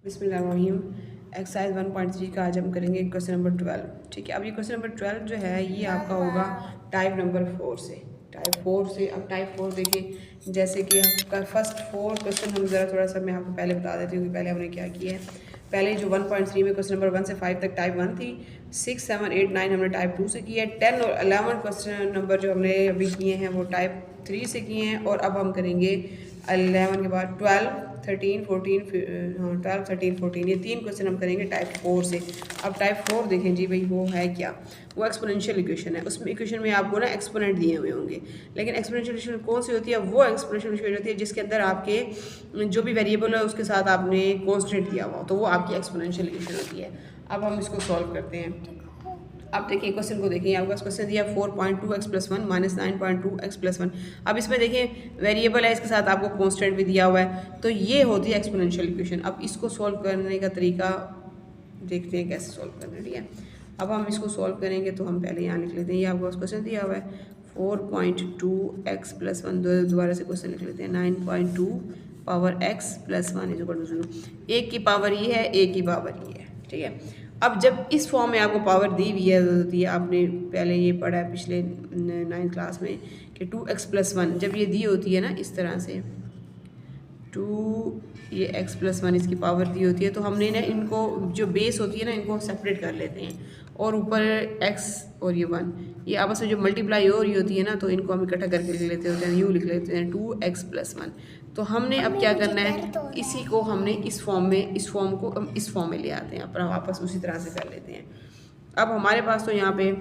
बिस्मिल्लाहिर्रहमानिर्रहीम। एक्सरसाइज 1.3 का आज हम करेंगे क्वेश्चन नंबर 12। ठीक है, अब ये क्वेश्चन नंबर 12 जो है ये आपका होगा टाइप नंबर 4 से। अब टाइप 4 देखिए, जैसे कि आपका फर्स्ट 4 क्वेश्चन हम ज़रा थोड़ा सा मैं आपको पहले बता देती हूँ कि पहले हमने क्या किया है। पहले जो 1.3 में क्वेश्चन नंबर 1 से 5 तक टाइप 1 थी, 6, 7, 8, 9 हमने टाइप 2 से किया है, 10 और 11 क्वेश्चन नंबर जो हमने अभी किए हैं वो टाइप 3 से किए हैं। और अब हम करेंगे 11 के बाद 12, 13, 14, 12, 13, 14 ये 3 क्वेश्चन हम करेंगे टाइप 4 से। अब टाइप 4 देखें जी भाई, वो है क्या? वो एक्सपोनेंशियल इक्वेशन है। उसमें इक्वेशन में आपको ना एक्सपोनेंट दिए हुए होंगे, लेकिन एक्सपोनेंशियल इक्वेशन कौन सी होती है? वो एक्सपोनेंशियल इक्वेशन होती है जिसके अंदर आपके जो भी वेरिएबल है उसके साथ आपने कॉन्स्टेंट दिया हुआ, तो वो आपकी एक्सपोनेंशियल इक्वेशन होती है। अब हम इसको सॉल्व करते हैं। अब देखिए क्वेश्चन को देखिए, आपका क्वेश्चन दिया 4.2x+1 माइनस 9.2x+1। अब इसमें देखिए वेरिएबल है, इसके साथ आपको कांस्टेंट भी दिया हुआ है, तो ये होती है एक्सपोनेंशियल इक्वेशन। अब इसको सॉल्व करने का तरीका देखते हैं कैसे सॉल्व करना है। ठीक है, अब हम इसको सॉल्व करेंगे तो हम पहले यहाँ लिख लेते हैं, ये आपको क्वेश्चन दिया हुआ है 4.2x+1, दोबारा से क्वेश्चन लिख लेते हैं 9.2 power x+1 is equal to 0। एक की पावर ये है, एक की पावर ये है। ठीक है, अब जब इस फॉर्म में आपको पावर दी हुई है, आपने पहले ये पढ़ा है पिछले 9th क्लास में कि 2x+1 जब ये दी होती है ना इस तरह से 2 ये x+1 इसकी पावर दी होती है, तो हमने ना इनको जो बेस होती है ना इनको सेपरेट कर लेते हैं, और ऊपर x और ये 1 ये आपस में जो मल्टीप्लाई हो रही होती है ना, तो इनको हम इकट्ठा करके लिख लेते होते हैं, यूँ लिख लेते हैं 2x+1। तो हमने अब क्या करना है, इसी को हमने इस फॉर्म में, इस फॉर्म को हम इस फॉर्म में ले आते हैं, अपना वापस उसी तरह से कर लेते हैं। अब हमारे पास तो यहाँ पे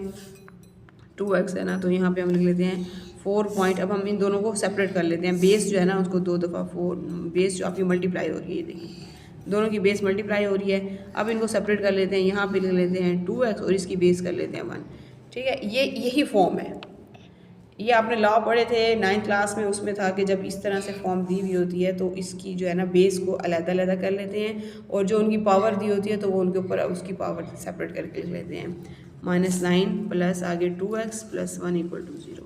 2x है ना, तो यहाँ पे हम लिख लेते हैं 4 पॉइंट। अब हम इन दोनों को सेपरेट कर लेते हैं, बेस जो है ना उसको 2 दफ़ा 4 बेस जो आपकी मल्टीप्लाई हो रही है, देखिए दोनों की बेस मल्टीप्लाई हो रही है। अब इनको सेपरेट कर लेते हैं, यहाँ पे लिख लेते हैं 2x और इसकी बेस कर लेते हैं 1। ठीक है, ये यही फॉर्म है। ये आपने लॉ पढ़े थे 9th क्लास में, उसमें था कि जब इस तरह से फॉर्म दी हुई होती है तो इसकी जो है ना बेस को अलग-अलग कर लेते हैं, और जो उनकी पावर दी होती है तो वो उनके ऊपर उसकी पावर सेपरेट करके लिख लेते हैं। -9 प्लस आगे 2x+1 इक्वल टू 0।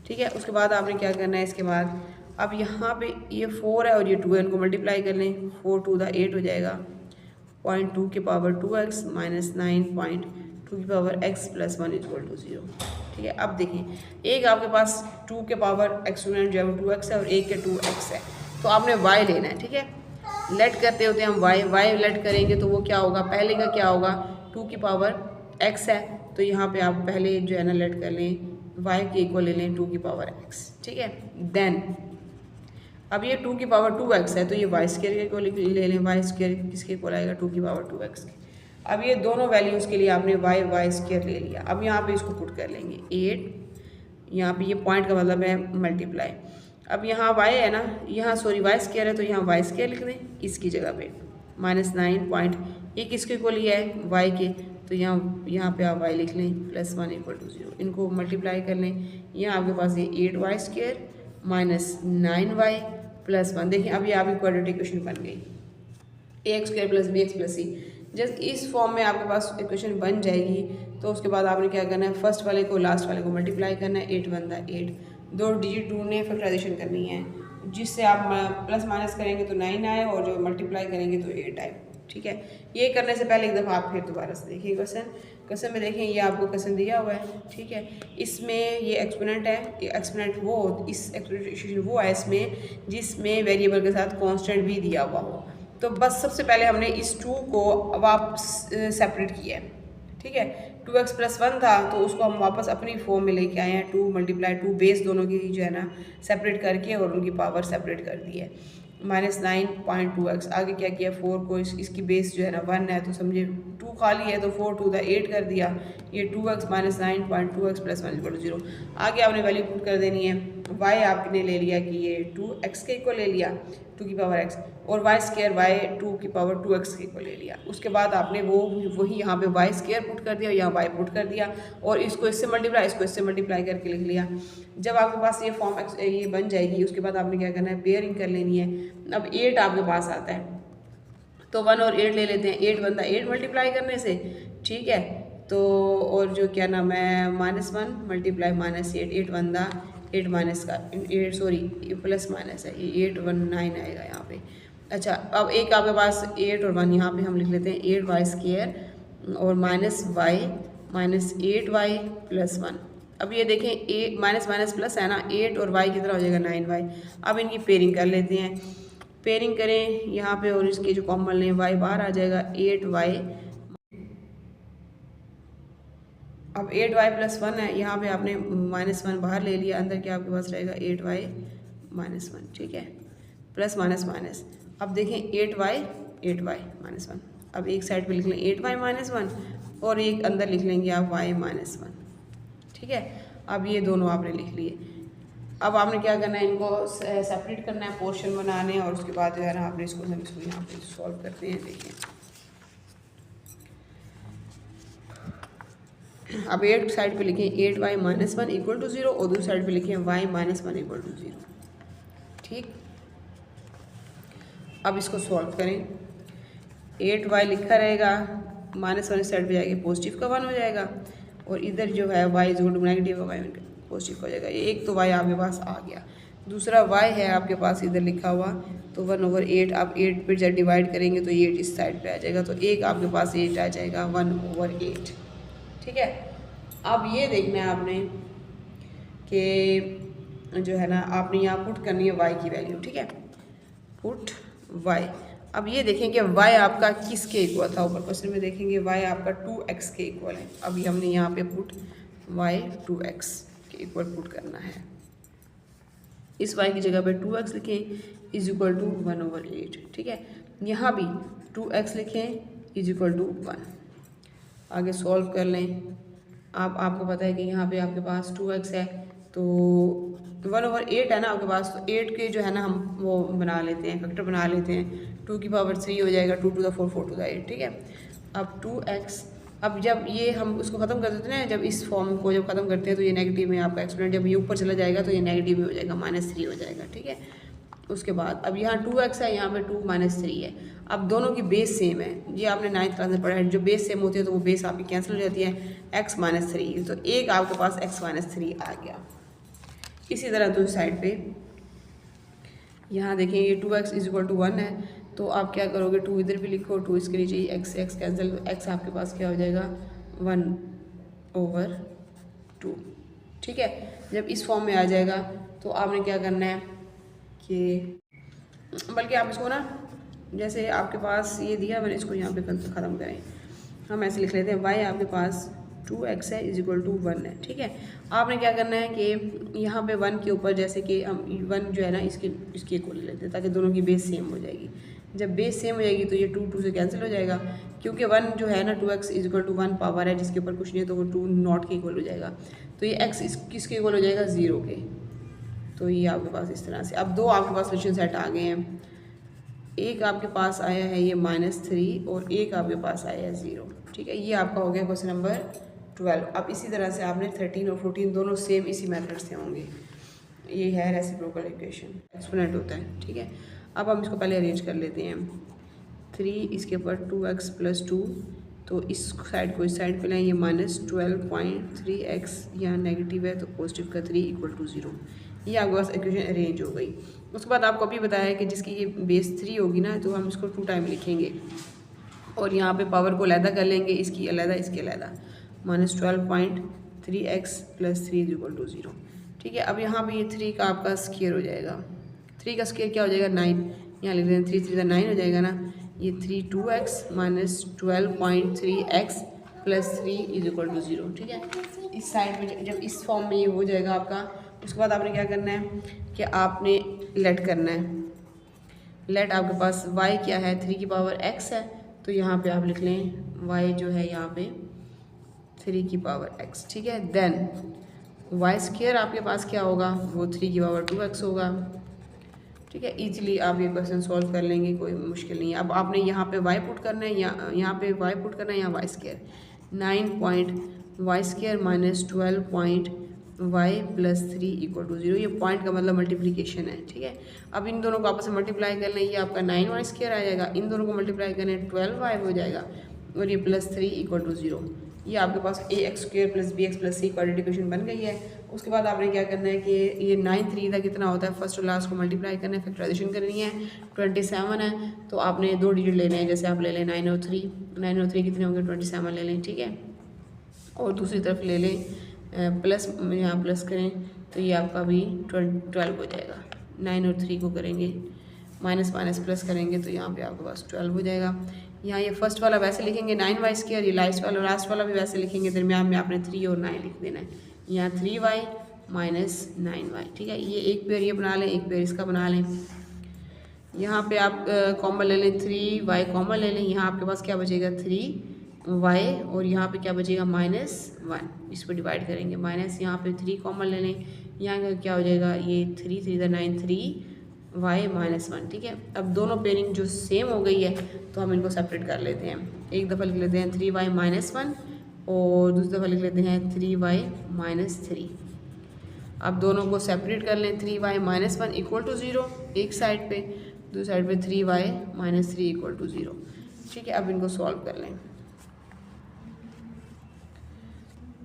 ठीक है, उसके बाद आपने क्या करना है, इसके बाद अब यहाँ पे ये 4 है और ये 2 है, इनको मल्टीप्लाई कर लें, 4 2 8 हो जाएगा, 0.2 की पावर 2x माइनस 9.2 की पावर x+1 इक्वल टू 0। ठीक है, अब देखिए एक आपके पास 2 के पावर एक्सपोनेंट जो है वो 2x है और एक के 2x है, तो आपने y लेना है। ठीक है, लेट करते होते हैं हम y लेट करेंगे तो वो क्या होगा, पहले का क्या होगा, 2 की पावर x है, तो यहाँ पे आप पहले जो है ना लेट कर लें, y के इक्वल ले लें 2 की पावर x। ठीक है, देन अब ये 2 की पावर 2x है, तो ये y स्क्वायर को ले लें, y स्क्वायर किसके इक्वल आएगा, 2 की पावर 2x के। अब ये दोनों वैल्यूज़ के लिए आपने y स्क्वायर ले लिया। अब यहाँ पे इसको पुट कर लेंगे 8, यहाँ पे ये पॉइंट का मतलब है मल्टीप्लाई। अब यहाँ y है ना, यहाँ सॉरी y स्क्वायर है, तो यहाँ y स्क्वायर लिख दें इसकी जगह पे, -9 पॉइंट ये किसके इक्वल लिया है, y के, तो यहाँ पे आप y लिख लें +1 इक्वल टू 0। इनको मल्टीप्लाई कर लें, यहाँ आपके पास ये 8y स्क्वायर माइनस 9y + 1। देखिए अब ये आपकी क्वाड्रेटिक इक्वेशन बन गई, ax² + bx + c। जब इस फॉर्म में आपके पास इक्वेशन बन जाएगी तो उसके बाद आपने क्या करना है, फर्स्ट वाले को लास्ट वाले को मल्टीप्लाई करना है, 8 × 8 दो डिजिट ढूंढने, फैक्टराइजेशन करनी है, जिससे आप प्लस माइनस करेंगे तो 9 आए और जो मल्टीप्लाई करेंगे तो 8 आए। ठीक है, ये करने से पहले एक दफ़ा आप फिर दोबारा से देखिए क्वेश्चन में देखें, ये आपको क्वेश्चन दिया हुआ है। ठीक है, इसमें ये एक्सपोनेंट है, ये एक्सपोनेंट वो इस एक्सपोनेंशियल वो है इसमें जिसमें वेरिएबल के साथ कांस्टेंट भी दिया हुआ हो। तो बस सबसे पहले हमने इस 2 को वापस सेपरेट किया है। ठीक है, 2x+1 था तो उसको हम वापस अपनी फॉर्म में लेके आए हैं, 2 × 2 बेस दोनों की जो है ना सेपरेट करके और उनकी पावर सेपरेट कर दी है, -9.2x। आगे क्या किया, 4 को इसकी बेस जो है ना 1 है, तो समझे 2 खाली है तो 4 2 8 कर दिया, ये 2x minus 9.2x + 1 equal to 0। आगे आपने वैल्यू पुट कर देनी है, y आपने ले लिया कि ये 2x के इक्वल ले लिया 2 की पावर x, और y स्क्वायर y 2 की पावर 2x के इक्वल ले लिया। उसके बाद आपने वही यहाँ पे y स्क्वायर पुट कर दिया, यहाँ y पुट कर दिया, और इसको इससे मल्टीप्लाई, इसको इससे मल्टीप्लाई करके लिख लिया। जब आपके पास ये फॉर्म ये बन जाएगी, उसके बाद आपने क्या करना है, पेयरिंग कर लेनी है। अब 8 आपके पास आता है तो 1 और 8 ले लेते हैं, 8 बनता है 8 मल्टीप्लाई करने से। ठीक है, तो और जो क्या नाम है, -1 मल्टीप्लाई -8, 8 बनता 8 माइनस का 8 सॉरी ये प्लस माइनस है, ये 8 1 9 आएगा यहाँ पे, अच्छा, अब एक आपके पास 8 और 1, यहाँ पे हम लिख लेते हैं 8y² और -8y प्लस 1। अब ये देखें, ए माइनस माइनस प्लस है ना, 8 और y कितना हो जाएगा 9y। अब इनकी पेयरिंग कर लेते हैं, पेयरिंग करें यहाँ पे और इसके जो कॉमन लें y बाहर आ जाएगा 8y। अब 8y प्लस 1 है, यहाँ पे आपने -1 बाहर ले लिया, अंदर क्या आपके पास रहेगा 8y -1, ठीक है, प्लस माइनस माइनस। अब देखें 8y -1। अब एक साइड पे लिख लें 8y -1 और एक अंदर लिख लेंगे आप y -1, ठीक है। अब ये दोनों आपने लिख लिए। अब आपने क्या करना है, इनको सेपरेट करना है, पोर्शन बनाने हैं, और उसके बाद जो है ना आपने इसको यहाँ पे सॉल्व करते हैं। देखिए अब एक साइड पे लिखें 8y -1 इक्वल टू 0 और दूसरी साइड पे लिखें y -1 इक्वल टू 0, ठीक। अब इसको सॉल्व करें, 8y लिखा रहेगा, -1 इस साइड पे जाएगा पॉजिटिव का 1 हो जाएगा, और इधर जो है y इक्वल टू नेगेटिव का y पॉजिटिव हो जाएगा। एक तो y आपके पास आ गया, दूसरा y है आपके पास इधर लिखा हुआ, तो 1/8। आप 8 पर जब डिवाइड करेंगे तो 8 इस साइड पे आ जाएगा, तो एक आपके पास 8 आ जाएगा 1/8, ठीक है। अब ये देखना है आपने कि जो है ना आपने यहाँ पुट करनी है y की वैल्यू, ठीक है, पुट y। अब ये देखें कि y आपका किसके इक्वल था, ऊपर क्वेश्चन में देखेंगे y आपका 2x के इक्वल है। अभी हमने यहाँ पे पुट y 2x के इक्वल पुट करना है। इस y की जगह पे 2x लिखें इज इक्वल टू 1/8, ठीक है। यहाँ भी 2x लिखें इज इक्वल टू 1। आगे सॉल्व कर लें। आपको पता है कि यहाँ पे आपके पास 2x है, तो 1/8 है ना आपके पास, तो 8 के जो है ना हम वो बना लेते हैं, फैक्टर बना लेते हैं। 2 की पावर 3 हो जाएगा, 2 to the 4 4 to the 8, ठीक है। अब 2x, अब जब ये हम उसको ख़त्म कर देते हैं, जब इस फॉर्म को जब ख़त्म करते हैं तो ये नेगेटिव में आपका एक्सपोनेंट, जब ये ऊपर चला जाएगा तो ये नेगेटिव में हो जाएगा, -3 हो जाएगा, ठीक है। उसके बाद अब यहाँ 2x है, यहाँ पे 2 -3 है। अब दोनों की बेस सेम है, ये आपने 9th क्लास में पढ़ा है, जो बेस सेम होती है तो वो बेस आपकी कैंसिल हो जाती है, x -3, तो एक आपके पास x -3 आ गया। इसी तरह दूसरी साइड पे यहाँ देखें ये 2x इज इक्वल टू 1 है, तो आप क्या करोगे, 2 इधर भी लिखो, 2 इसके नीचे x कैंसिल, तो x आपके पास क्या हो जाएगा 1/2, ठीक है। जब इस फॉर्म में आ जाएगा तो आपने क्या करना है कि, बल्कि आप इसको ना, जैसे आपके पास ये दिया मैंने, इसको यहाँ पे ख़त्म करें, हम ऐसे लिख लेते हैं y आपके पास 2x है इज इक्वल टू 1 है, ठीक है। आपने क्या करना है कि यहाँ पे 1 के ऊपर, जैसे कि हम 1 जो है ना इसके इक्वल लेते हैं ताकि दोनों की बेस सेम हो जाएगी। जब बेस सेम हो जाएगी तो ये 2 से कैंसिल हो जाएगा, क्योंकि 1 जो है ना 2x is equal to 1 power है जिसके ऊपर कुछ नहीं है, तो वो 2 नॉट के इक्वल हो जाएगा, तो ये x किसके इक्वल हो जाएगा 0 के। तो ये आपके पास इस तरह से, अब दो आपके पास सोल्यूशन सेट आ गए हैं। एक आपके पास आया है ये -3 और एक आपके पास आया है 0, ठीक है। ये आपका हो गया क्वेश्चन नंबर 12। अब इसी तरह से आपने 13 और 14 दोनों सेम इसी मेथड से होंगे। ये है रेसिप्रोकल इक्वेशन, एक्सपोनेंट होता है, ठीक है। अब हम इसको पहले अरेंज कर लेते हैं। 3 इसके ऊपर 2x + 2, तो इस साइड को इस साइड पे लाएं, ये -12.3x यहाँ नेगेटिव है तो पॉजिटिव का 3 इक्वल टू 0। ये आपके पास इक्वेशन अरेंज हो गई। उसके बाद आपको अभी बताया है कि जिसकी ये बेस 3 होगी ना, तो हम इसको 2 टाइम लिखेंगे और यहाँ पे पावर को अलहदा कर लेंगे, इसकी अलहदा इसकी अलहदा, -12.3x + 3 इक्वल टू 0, ठीक है। अब यहाँ पे ये 3 का आपका स्क्वायर हो जाएगा, 3 का स्क्वायर क्या हो जाएगा 9, यहाँ लिख दें 3 3 9 हो जाएगा ना, ये 3 2x -12.3x + 3 इक्वल टू 0, ठीक है। इस साइड में जब इस फॉर्म में ये हो जाएगा आपका, उसके बाद आपने क्या करना है कि आपने लेट करना है। लेट आपके पास y क्या है 3 की पावर x है, तो यहाँ पे आप लिख लें y जो है यहाँ पे 3 की पावर x, ठीक है। देन y² आपके पास क्या होगा, वो 3 की पावर 2x होगा, ठीक है। इजीली आप ये क्वेश्चन सॉल्व कर लेंगे, कोई मुश्किल नहीं है। अब आपने यहाँ पे y पुट करना है, यहाँ पे y पुट करना है, यहाँ y², 9.y² -12.y + 3 equal to 0। ये पॉइंट का मतलब मल्टीप्लिकेशन है, ठीक है। अब इन दोनों को आपस में मल्टीप्लाई कर लें, ये आपका 9y² आ जाएगा, इन दोनों को मल्टीप्लाई करें 12y हो जाएगा और ये +3 इक्वल टू 0। ये आपके पास ax² + bx + c quadratic equation बन गई है। उसके बाद आपने क्या करना है कि ये 9 3 का कितना होता है, फर्स्ट और लास्ट को मल्टीप्लाई करना है, फैक्टराइजेशन करनी है। 27 है तो आपने 2 डिजिट लेने हैं, जैसे आप ले लें 9 और 3, 9 और 3 कितने होंगे 27 ले लें, ठीक है। और दूसरी तरफ ले लें प्लस, यहाँ प्लस करें तो ये आपका भी 12 हो जाएगा। 9 और 3 को करेंगे माइनस माइनस प्लस करेंगे तो यहाँ पे आपके पास 12 हो जाएगा। यहाँ ये फर्स्ट वाला वैसे लिखेंगे 9y², ये लास्ट वाला भी वैसे लिखेंगे, दरमियान में आपने 3 और 9 लिख देना है। यहाँ 3y - 9y, ठीक है। ये एक पेयर ये बना लें, एक पेयर इसका बना लें। यहाँ पे आप कॉमन ले लें, 3y कॉमन ले लें, यहाँ आपके पास क्या बचेगा 3y और यहाँ पे क्या बचेगा -1, इस पर डिवाइड करेंगे माइनस, यहाँ पे 3 कॉमन ले लें, यहाँ क्या हो जाएगा ये 3 3 9 3y -1, ठीक है। अब दोनों पेयरिंग जो सेम हो गई है तो हम इनको सेपरेट कर लेते हैं। एक दफ़ा लिख लेते हैं 3y -1 और दूसरी दफ़ा लिख लेते हैं 3y -3। अब दोनों को सेपरेट कर लें, 3y -1 = 0 एक साइड पे, दूसरी साइड पे 3y -3 = 0, ठीक है। अब इनको सॉल्व कर लें।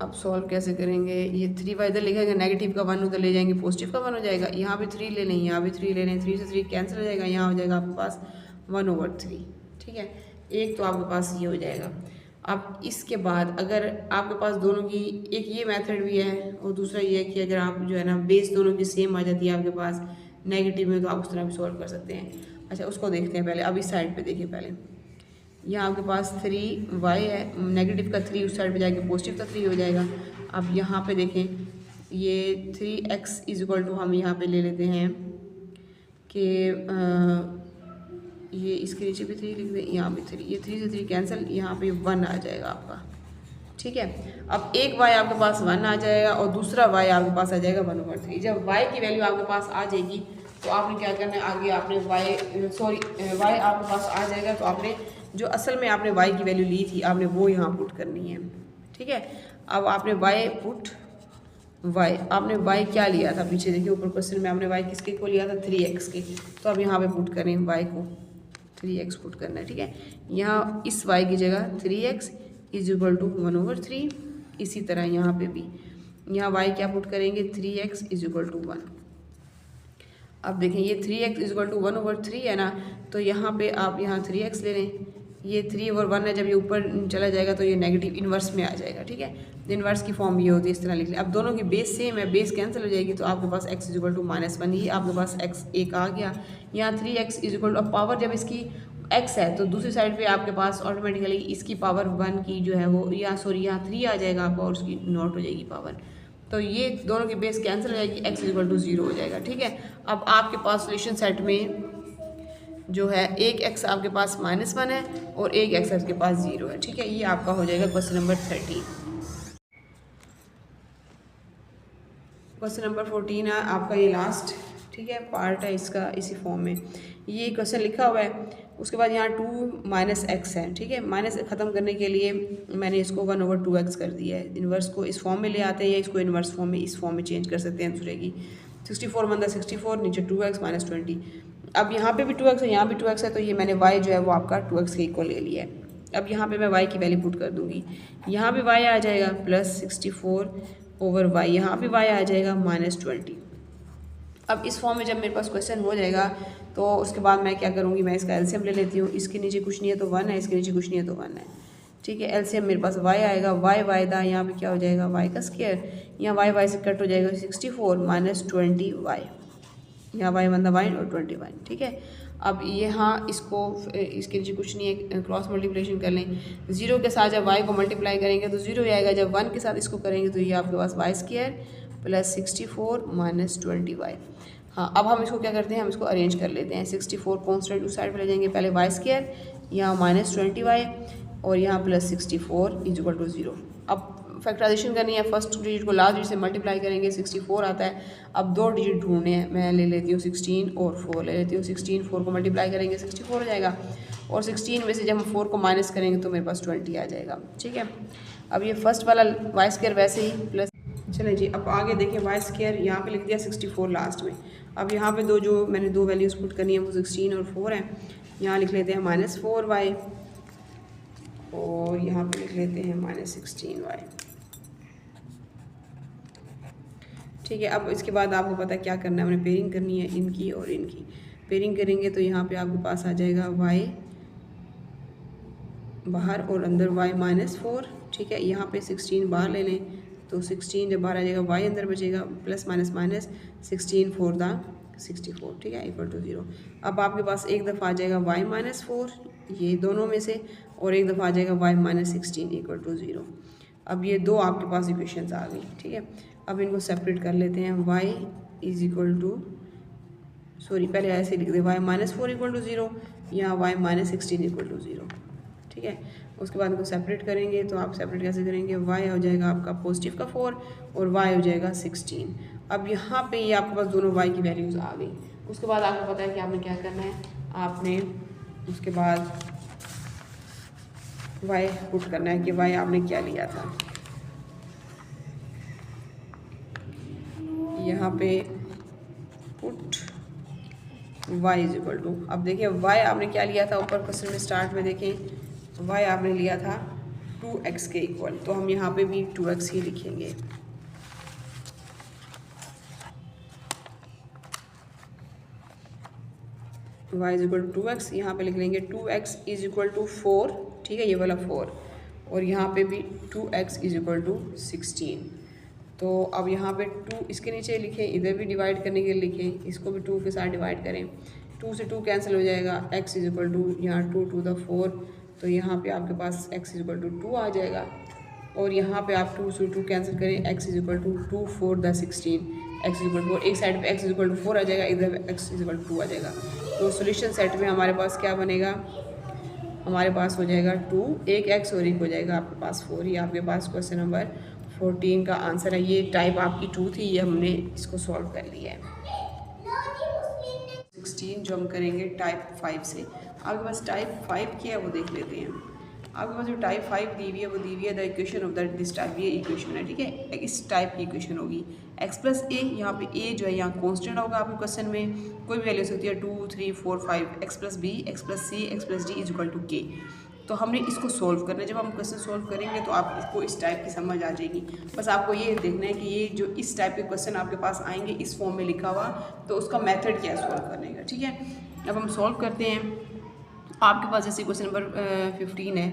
अब सॉल्व कैसे करेंगे, ये 3y इधर लिखेंगे, नेगेटिव का 1 उधर ले जाएंगे, पॉजिटिव का 1 हो जाएगा। यहाँ भी 3 ले लें, यहाँ भी 3 ले लें, 3 से 3 कैंसिल हो जाएगा, यहाँ हो जाएगा आपके पास 1/3, ठीक है। एक तो आपके पास ये हो जाएगा। अब इसके बाद अगर आपके पास दोनों की एक ये मेथड भी है और दूसरा ये है कि अगर आप जो है ना बेस दोनों की सेम आ जाती है आपके पास नेगेटिव में, तो आप उस तरह भी सॉल्व कर सकते हैं। अच्छा उसको देखते हैं पहले। अब इस साइड पे देखिए पहले, यहाँ आपके पास 3y है, नेगेटिव का 3 उस साइड पे जाके पॉजिटिव का 3 हो जाएगा। अब यहाँ पे देखें ये 3x = हम यहाँ पे ले लेते हैं कि ये इसके नीचे भी 3 लिख दें, यहाँ भी 3, ये 3 से 3 कैंसिल, यहाँ पे 1 आ जाएगा आपका, ठीक है। अब एक y आपके पास 1 आ जाएगा और दूसरा y आपके पास आ जाएगा 1/3। जब y की वैल्यू आपके पास आ जाएगी तो आपने क्या करना है, आगे आपने y आपके पास आ जाएगा तो आपने जो असल में आपने y की वैल्यू ली थी आपने वो यहाँ पुट करनी है, ठीक है। अब आपने आपने y क्या लिया था, पीछे देखिए ऊपर क्वेश्चन में आपने y किसके को लिया था 3x के, तो अब यहाँ पे पुट करें y को 3x पुट करना है, ठीक है। यहाँ इस y की जगह 3x = 1/3, इसी तरह यहाँ पे भी यहाँ y क्या पुट करेंगे 3x = 1। अब देखें ये 3x = 1/3 है ना, तो यहाँ पे आप यहाँ 3x ले लें, ये 3 और 1 है, जब ये ऊपर चला जाएगा तो ये नेगेटिव इन्वर्स में आ जाएगा, ठीक है। इन्वर्स की फॉर्म ये होती है, इस तरह लिख लें। अब दोनों की बेस सेम है, बेस कैंसिल हो जाएगी तो आपके पास x = -1, ये आपके पास x एक आ गया। यहाँ 3x = अब पावर जब इसकी x है तो दूसरी साइड पे आपके पास ऑटोमेटिकली इसकी पावर 1 की जो है वो यहाँ 3 आ जाएगा आपका और उसकी नॉट हो जाएगी पावर, तो ये दोनों की बेस कैंसिल हो जाएगी, x = 0 हो जाएगा, ठीक है। अब आपके पास सॉल्यूशन सेट में जो है एक x आपके पास -1 है और एक x आपके पास 0 है, ठीक है। ये आपका हो जाएगा क्वेश्चन नंबर 13। क्वेश्चन नंबर 14 है आपका, ये लास्ट, ठीक है, पार्ट है इसका इसी फॉर्म में। ये क्वेश्चन लिखा हुआ है, उसके बाद यहाँ 2 - x है, ठीक है। माइनस ख़त्म करने के लिए मैंने इसको 1/2x कर दिया है। इन्वर्स को इस फॉर्म में ले आते हैं या इसको इन्वर्स फॉर्म में इस फॉर्म में चेंज कर सकते हैं दूसरे की। 64 बनता 64, नीचे 2x - 20। अब यहाँ पे भी 2x है, यहाँ भी 2x है, तो ये मैंने y जो है वो आपका 2x के इक्वल ले लिया है। अब यहाँ पे मैं y की वैल्यू पुट कर दूँगी, यहाँ भी y आ जाएगा +64/y, यहाँ भी y आ जाएगा -20। अब इस फॉर्म में जब मेरे पास क्वेश्चन हो जाएगा तो उसके बाद मैं क्या करूँगी, मैं इसका एलसीएम ले लेती हूँ। इसके नीचे कुछ नहीं है तो 1 है, इसके नीचे कुछ नहीं है तो 1 है, ठीक है। एलसीएम मेरे पास y आएगा, y था, यहाँ पे क्या हो जाएगा y का स्क्वायर, यहाँ y से कट हो जाएगा 64 - 20y, यहाँ y बनता y और 20y, ठीक है। अब यहाँ इसको इसके नीचे कुछ नहीं है, क्रॉस मल्टीप्लिकेशन कर लें। 0 के साथ जब y को मल्टीप्लाई करेंगे तो 0 ही आएगा, जब 1 के साथ इसको करेंगे तो ये आपके पास y² + 64 - 20y। हाँ, अब हम इसको क्या करते हैं, हम इसको अरेंज कर लेते हैं। 64 कॉन्स्टेंट उस साइड पे ले जाएंगे, पहले y², यहाँ -20y और यहाँ +64 = 0। अब फैक्टराइजेशन करनी है, फर्स्ट डिजिट को लास्ट डिजिट से मल्टीप्लाई करेंगे, 64 आता है। अब 2 डिजिट ढूंढने हैं, मैं ले लेती हूँ 16 और 4 ले लेती हूँ। 16 4 को मल्टीप्लाई करेंगे 64 हो जाएगा और 16 में से जब हम 4 को माइनस करेंगे तो मेरे पास 20 आ जाएगा, ठीक है। अब ये फर्स्ट वाला y² वैसे ही प्लस, चलें जी। अब आगे देखिए y² यहाँ पे लिख दिया 64 लास्ट में। अब यहाँ पे मैंने दो वैल्यूज़ पुट करनी है वो 16 और 4 हैं। यहाँ लिख लेते हैं -4y और यहाँ पे लिख लेते हैं -16y। ठीक है, अब इसके बाद आपको पता है क्या करना है, हमने पेयरिंग करनी है इनकी और इनकी। पेयरिंग करेंगे तो यहाँ पे आपके पास आ जाएगा y बाहर और अंदर y -4। ठीक है, यहाँ पे 16 बाहर ले लें तो 16 जब बाहर आ जाएगा y अंदर बचेगा, प्लस माइनस माइनस 16 4 दा 64। ठीक है, इक्वल टू 0। अब आपके पास एक दफ़ा आ जाएगा y -4 ये दोनों में से, और एक दफ़ा आ जाएगा y -16 इक्वल टू 0। अब ये दो आपके पास इक्वेशंस आ गई। ठीक है, अब इनको सेपरेट कर लेते हैं। y is equal to, sorry पहले ऐसे लिख दे, y -4 इक्वल टू 0, यहाँ y -16 इक्वल टू 0। ठीक है, उसके बाद इनको सेपरेट करेंगे तो आप सेपरेट कैसे करेंगे, y हो जाएगा आपका पॉजिटिव का 4 और y हो जाएगा 16। अब यहाँ पे ये आपके पास दोनों y की वैल्यूज़ आ गई। उसके बाद आपको पता है कि आपने क्या करना है, आपने उसके बाद y पुट करना है कि y आपने क्या लिया था। यहाँ पे put y is equal to, अब देखिए y आपने क्या लिया था, ऊपर क्वेश्चन में स्टार्ट में देखें y आपने लिया था 2x के इक्वल, तो हम यहाँ पे भी 2x ही लिखेंगे। y is equal to 2x, यहाँ पे लिख लेंगे 2x इज इक्वल टू 4। ठीक है, ये वाला 4, और यहाँ पे भी 2x इज इक्वल टू 16। तो अब यहाँ पे 2 इसके नीचे लिखें, इधर भी डिवाइड करने के लिए लिखें, इसको भी 2 के साथ डिवाइड करें, 2 से 2 कैंसिल हो जाएगा, x इज इक्वल टू यहाँ 2 टू द 4, तो यहाँ पे आपके पास x इज इक्वल टू 2 आ जाएगा, और यहाँ पे आप 2 से 2 कैंसिल करें, x इज इक्वल टू 2 4 द 16, x इज इक्वल टू 4, एक साइड पे x इज इक्वल टू 4 आ जाएगा, इधर x इज इक्वल टू 2 आ जाएगा। तो सोल्यूशन सेट में हमारे पास क्या बनेगा, हमारे पास हो जाएगा 2, एक x और एक हो जाएगा आपके पास 4। ये आपके पास क्वेश्चन नंबर 14 का आंसर है। ये टाइप आपकी 2 थी, ये हमने इसको सॉल्व कर लिया है। 16 जो हम करेंगे टाइप 5 से। आपके पास टाइप 5 क्या है वो देख लेते हैं। आपके पास जो टाइप 5 दी हुई है वो दी हुई है the equation of that this type, ये इक्वेशन है। ठीक है, इस टाइप की इक्वेशन होगी x प्लस ए, यहाँ पे a जो है यहाँ कॉन्स्टेंट होगा आपके क्वेश्चन में, कोई भी वैल्यू हो सकती है 2 3 4 5, x plus B, x plus C, x plus D is equal to K. तो हमने इसको सोल्व करना है। जब हम क्वेश्चन सोल्व करेंगे तो आप इसको इस टाइप की समझ आ जाएगी। बस आपको ये देखना है कि ये जो इस टाइप के क्वेश्चन आपके पास आएंगे इस फॉर्म में लिखा हुआ, तो उसका मेथड क्या है सोल्व करने का। ठीक है, अब हम सोल्व करते हैं। आपके पास जैसे क्वेश्चन नंबर 15 है,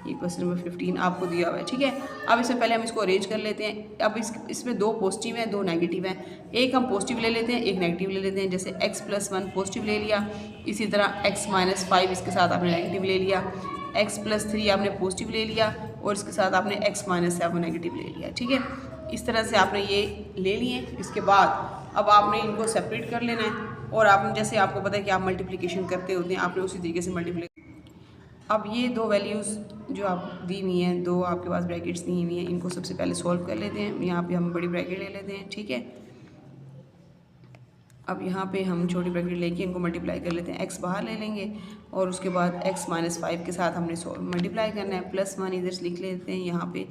ये क्वेश्चन नंबर 15 आपको दिया हुआ है। ठीक है, अब इससे पहले हम इसको अरेंज कर लेते हैं। अब इसमें 2 पॉजिटिव हैं 2 नेगेटिव हैं, एक हम पॉजिटिव ले लेते हैं एक नेगेटिव ले लेते हैं। जैसे x प्लस 1 पॉजिटिव ले लिया, इसी तरह x माइनस 5 इसके साथ आपने नेगेटिव ले लिया, x प्लस 3 आपने पॉजिटिव ले लिया और इसके साथ आपने x माइनस 7 नेगेटिव ले लिया। ठीक है, इस तरह से आपने ये ले लिए। इसके बाद अब आपने इनको सेपरेट कर लेना है, और आपने जैसे आपको पता है कि आप मल्टीप्लिकेशन करते होते हैं, आपने उसी तरीके से मल्टीप्लाई। अब ये 2 वैल्यूज़ जो आप दी हुई हैं, 2 आपके पास ब्रैकेट्स दी हुई हैं, इनको सबसे पहले सॉल्व कर लेते हैं। यहाँ पे हम बड़ी ब्रैकेट ले लेते हैं। ठीक है, अब यहाँ पे हम छोटी ब्रैकेट लेके इनको मल्टीप्लाई कर लेते हैं। x बाहर ले लेंगे और उसके बाद x माइनस 5 के साथ हमने मल्टीप्लाई करना है। प्लस 1 इधर से लिख लेते हैं, यहाँ पे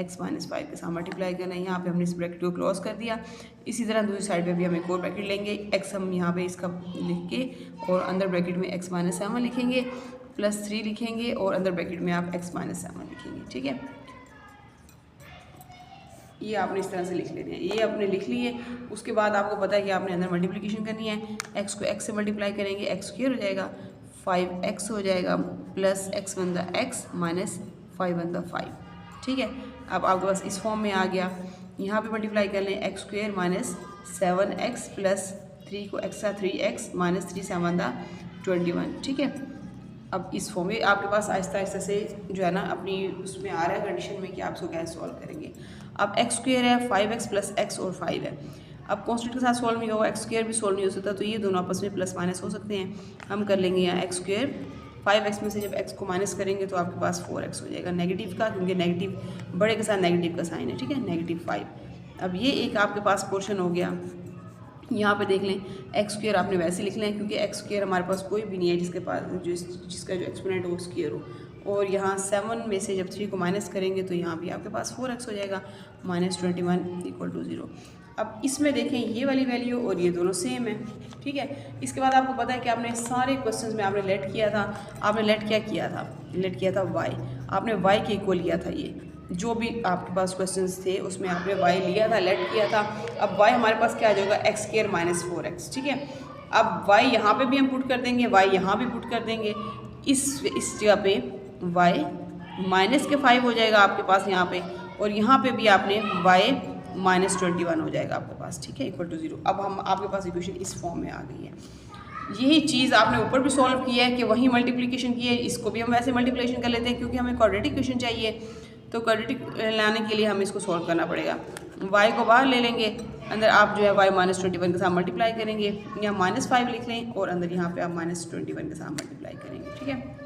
x माइनस 5 के साथ मल्टीप्लाई करना है। यहाँ पे हमने इस ब्रैकेट को क्लोज कर दिया। इसी तरह दूसरी साइड पे भी हम एक और ब्रैकेट लेंगे, x हम यहाँ पे इसका लिख के और अंदर ब्रैकेट में x माइनस 7 लिखेंगे, प्लस 3 लिखेंगे और अंदर ब्रैकेट में आप x माइनस 7 लिखेंगे। ठीक है, ये आपने इस तरह से लिख लेते हैं। ये आपने लिख लिए। उसके बाद आपको पता है कि आपने अंदर मल्टीप्लिकेशन करनी है। x को x से मल्टीप्लाई करेंगे, x स्क्वायर हो जाएगा, 5x हो जाएगा, plus x one the x minus 5 one the 5। ठीक है, अब आपके पास इस फॉर्म में आ गया। यहाँ पे मल्टीप्लाई कर लें, x square minus 7x plus 3 को एक्स्ट्रा 3x माइनस 3 7 द 21। ठीक है, अब इस फॉर्म में आपके पास आहिस्ता आहिस्ता से जो है ना अपनी उसमें आ रहा है कंडीशन में कि आप इसको कैसे सॉल्व करेंगे। अब x स्क्वायर है, 5x प्लस x और 5 है। अब कॉन्स्टेंट के साथ सॉल्व नहीं होगा, x स्क्वायर भी सॉल्व नहीं हो सकता, तो ये दोनों आपस में प्लस माइनस हो सकते हैं। हम कर लेंगे यहाँ x स्क्वायर, 5x में से जब x को माइनस करेंगे तो आपके पास 4x हो जाएगा नेगेटिव का, क्योंकि नेगेटिव बड़े के साथ नेगेटिव का साइन है। ठीक है, -5। अब ये एक आपके पास पोर्शन हो गया। यहाँ पे देख लें, x स्क्वायर आपने वैसे लिख लें क्योंकि x स्क्वायर हमारे पास कोई भी नहीं है जिसके पास जिसका जो एक्सपोनेंट हो स्क्वायर हो। और यहाँ 7 में से जब 3 को माइनस करेंगे तो यहाँ भी आपके पास 4x हो जाएगा, -21 इक्वल टू 0। अब इसमें देखें ये वाली वैल्यू और ये दोनों सेम है, ठीक है। इसके बाद आपको पता है कि आपने सारे क्वेश्चंस में आपने लेट किया था, आपने लेट क्या किया था, लेट किया था वाई, आपने वाई के इक्वल लिया था। ये जो भी आपके पास क्वेश्चंस थे उसमें आपने वाई लिया था, लेट किया था। अब वाई हमारे पास क्या आ जाएगा, एक्स स्क्वायर माइनस 4x, ठीक है। अब वाई यहाँ पे भी हम पुट कर देंगे, वाई यहाँ भी पुट कर देंगे। इस जगह पे वाई माइनस के 5 हो जाएगा आपके पास यहाँ पे, और यहाँ पे भी आपने वाई माइनस 21 हो जाएगा आपके पास, ठीक है, इक्वल टू 0। अब हम आपके पास इक्वेशन इस फॉर्म में आ गई है। यही चीज़ आपने ऊपर भी सॉल्व किया है कि वही मल्टीप्लिकेशन की है, इसको भी हम वैसे मल्टीप्लिकेशन कर लेते हैं क्योंकि हमें क्वाड्रेटिक इक्वेशन चाहिए। तो क्वाड्रेटिक लाने के लिए हमें इसको सॉल्व करना पड़ेगा। y को बाहर ले लेंगे, अंदर आप जो है y माइनस 21 के साथ मल्टीप्लाई करेंगे, यहाँ -5 लिख लें और अंदर यहाँ पे आप -21 के साथ मल्टीप्लाई करेंगे, ठीक है।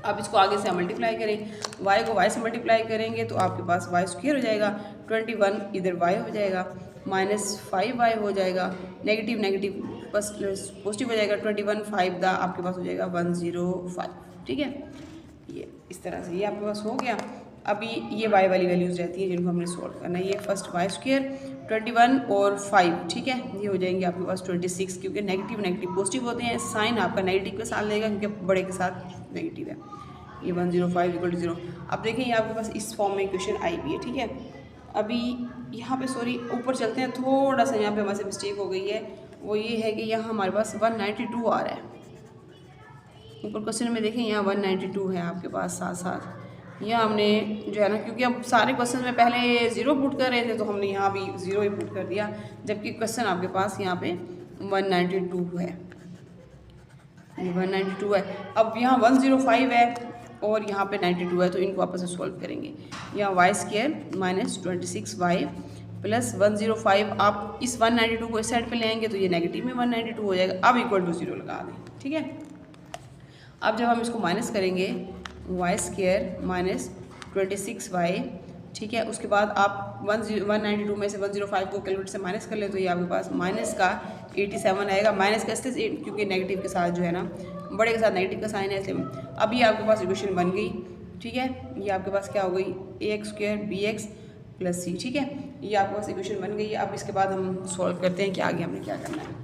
अब इसको आगे से मल्टीप्लाई करें, y को y से मल्टीप्लाई करेंगे तो आपके पास y स्क्वायर हो जाएगा, 21 इधर y हो जाएगा, -5y हो जाएगा, नेगेटिव नेगेटिव पॉजिटिव हो जाएगा, 21 5 दा आपके पास हो जाएगा 105, ठीक है। ये इस तरह से ये आपके पास हो गया। अभी ये y वाली वैल्यूज़ रहती हैं जिनको हमने सॉल्व करना है। ये फर्स्ट y स्क्वायर 21 और 5, ठीक है, ये हो जाएंगे आपके पास 26, क्योंकि नेगेटिव नेगेटिव पॉजिटिव होते हैं, साइन आपका नेगेटिव के साथ लेगा क्योंकि बड़े के साथ नेगेटिव है। ये 105 = 0। अब देखें ये आपके पास इस फॉर्म में इक्वेशन आई भी है, ठीक है। अभी यहाँ पे सॉरी ऊपर चलते हैं, थोड़ा सा यहाँ पे हमारे से मिस्टेक हो गई है। वो ये है कि यहाँ हमारे पास 192 आ रहा है ऊपर क्वेश्चन में। देखें यहाँ 192 है आपके पास, साथ साथ यहाँ हमने जो है ना, क्योंकि हम सारे क्वेश्चन में पहले 0 पुट कर रहे थे तो हमने यहाँ भी 0 ही पुट कर दिया, जबकि क्वेश्चन आपके पास यहाँ पे 192 है, ये 192 है। अब यहाँ 105 है और यहाँ पे 92 है, तो इनको आपस में सॉल्व करेंगे। यहाँ Y square minus 26y plus 105, आप इस 192 को इस साइड पे ले आएंगे तो ये नेगेटिव में 192 हो जाएगा। अब इक्वल टू 0 लगा दें, ठीक है। अब जब हम इसको माइनस करेंगे, वाई स्क्वायर माइनस 26y, ठीक है, उसके बाद आप 192 में से 105 को कैलकुलेटर से माइनस कर ले तो ये आपके पास माइनस का 87 आएगा। माइनस का इसलिए क्योंकि नेगेटिव के साथ जो है ना, बड़े के साथ नेगेटिव का साइन है, इसलिए अब ये आपके पास इक्वेशन बन गई, ठीक है। ये आपके पास क्या हो गई, ax² bx + c, ठीक है, ये आपके पास इक्वेशन बन गई है। अब इसके बाद हम सॉल्व करते हैं कि आगे हमने क्या करना है।